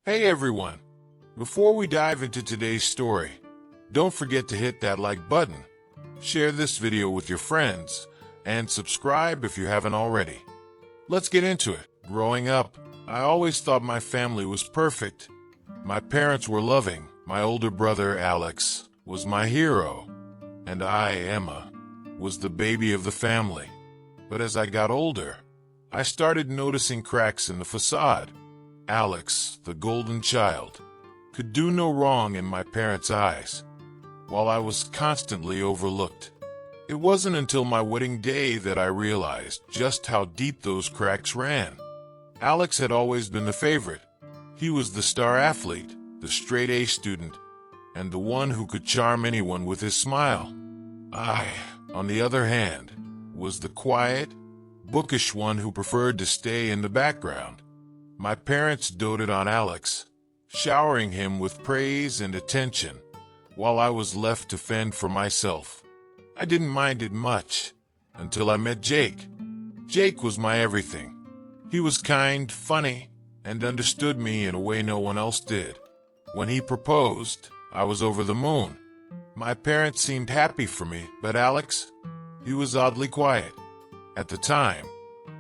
Hey everyone! Before we dive into today's story, don't forget to hit that like button, share this video with your friends, and subscribe if you haven't already. Let's get into it. Growing up, I always thought my family was perfect. My parents were loving, my older brother Alex was my hero, and I, Emma, was the baby of the family. But as I got older, I started noticing cracks in the facade. Alex, the golden child, could do no wrong in my parents' eyes, while I was constantly overlooked. It wasn't until my wedding day that I realized just how deep those cracks ran. Alex had always been the favorite. He was the star athlete, the straight-A student, and the one who could charm anyone with his smile. I, on the other hand, was the quiet, bookish one who preferred to stay in the background. My parents doted on Alex, showering him with praise and attention, while I was left to fend for myself. I didn't mind it much, until I met Jake. Jake was my everything. He was kind, funny, and understood me in a way no one else did. When he proposed, I was over the moon. My parents seemed happy for me, but Alex, he was oddly quiet. At the time,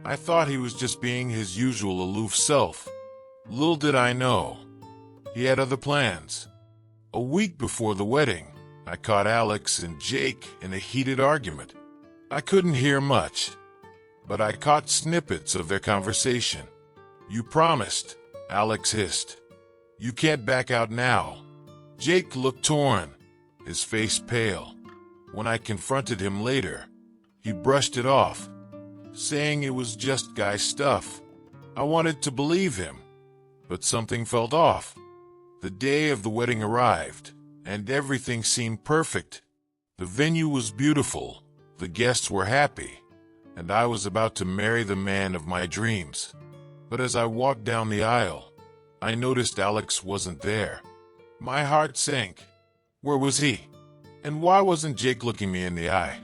I thought he was just being his usual aloof self. Little did I know, he had other plans. A week before the wedding, I caught Alex and Jake in a heated argument. I couldn't hear much, but I caught snippets of their conversation. "You promised," Alex hissed. "You can't back out now." Jake looked torn, his face pale. When I confronted him later, he brushed it off, saying it was just guy stuff. I wanted to believe him, but something felt off. The day of the wedding arrived, and everything seemed perfect. The venue was beautiful, the guests were happy, and I was about to marry the man of my dreams. But as I walked down the aisle, I noticed Alex wasn't there. My heart sank. Where was he? And why wasn't Jake looking me in the eye?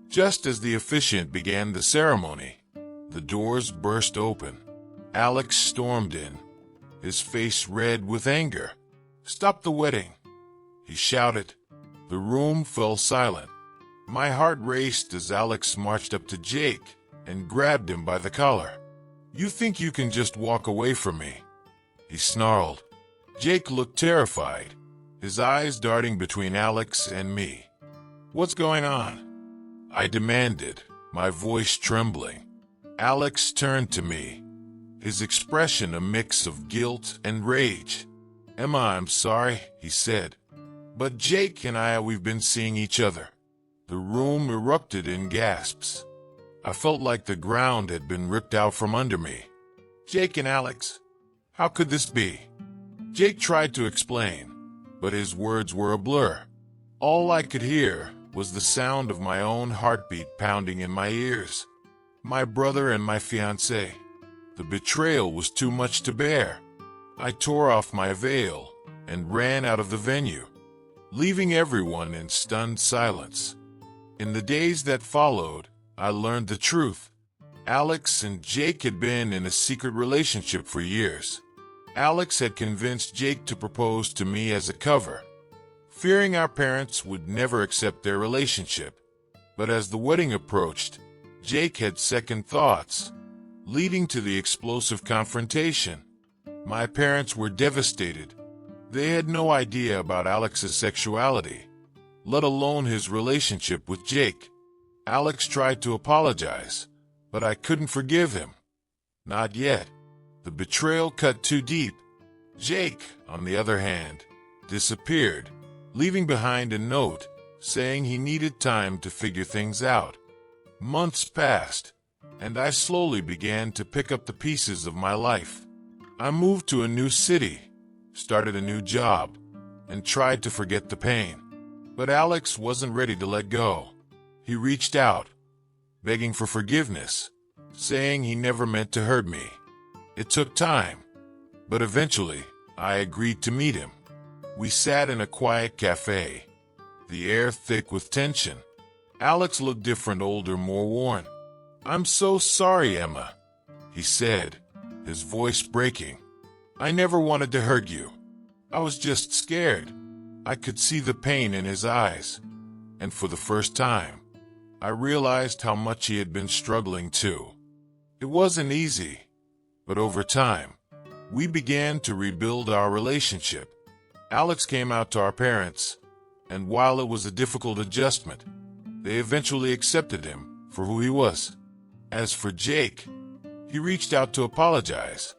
Just as the officiant began the ceremony, the doors burst open. Alex stormed in, his face red with anger. "Stop the wedding!" he shouted. The room fell silent. My heart raced as Alex marched up to Jake and grabbed him by the collar. "You think you can just walk away from me?" he snarled. Jake looked terrified, his eyes darting between Alex and me. "What's going on?" I demanded, my voice trembling. Alex turned to me, his expression a mix of guilt and rage. "Emma, I'm sorry," he said. "But Jake and we've been seeing each other." The room erupted in gasps. I felt like the ground had been ripped out from under me. "Jake and Alex? How could this be?" Jake tried to explain, but his words were a blur. All I could hear was the sound of my own heartbeat pounding in my ears. My brother and my fiancé. The betrayal was too much to bear. I tore off my veil and ran out of the venue, leaving everyone in stunned silence. In the days that followed, I learned the truth. Alex and Jake had been in a secret relationship for years. Alex had convinced Jake to propose to me as a cover, fearing our parents would never accept their relationship. But as the wedding approached, Jake had second thoughts, leading to the explosive confrontation. My parents were devastated. They had no idea about Alex's sexuality, let alone his relationship with Jake. Alex tried to apologize, but I couldn't forgive him. Not yet. The betrayal cut too deep. Jake, on the other hand, disappeared, leaving behind a note saying he needed time to figure things out. Months passed, and I slowly began to pick up the pieces of my life. I moved to a new city, started a new job, and tried to forget the pain. But Alex wasn't ready to let go. He reached out, begging for forgiveness, saying he never meant to hurt me. It took time, but eventually I agreed to meet him. We sat in a quiet cafe, the air thick with tension. Alex looked different, older, more worn. "I'm so sorry, Emma," he said, his voice breaking. I never wanted to hurt you. I was just scared. I could see the pain in his eyes. And for the first time, I realized how much he had been struggling too. It wasn't easy, but over time, we began to rebuild our relationship. Alex came out to our parents, and while it was a difficult adjustment, they eventually accepted him for who he was. As for Jake, he reached out to apologize,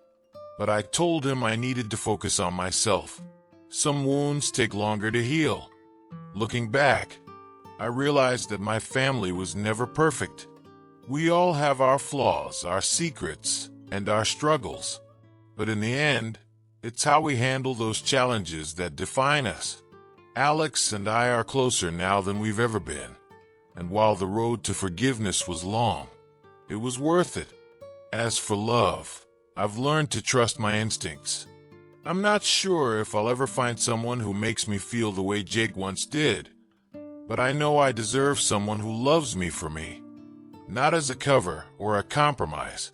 but I told him I needed to focus on myself. Some wounds take longer to heal. Looking back, I realized that my family was never perfect. We all have our flaws, our secrets, and our struggles. But in the end, it's how we handle those challenges that define us. Alex and I are closer now than we've ever been. And while the road to forgiveness was long, it was worth it. As for love, I've learned to trust my instincts. I'm not sure if I'll ever find someone who makes me feel the way Jake once did, but I know I deserve someone who loves me for me, not as a cover or a compromise.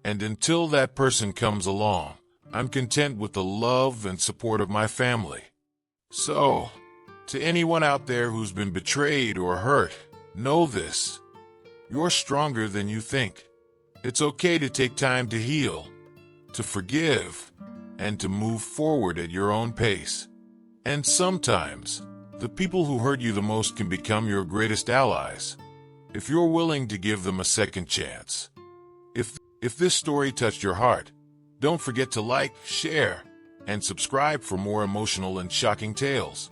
And until that person comes along, I'm content with the love and support of my family. So, to anyone out there who's been betrayed or hurt, know this: you're stronger than you think. It's okay to take time to heal, to forgive, and to move forward at your own pace. And sometimes, the people who hurt you the most can become your greatest allies, if you're willing to give them a second chance. If this story touched your heart, don't forget to like, share, and subscribe for more emotional and shocking tales.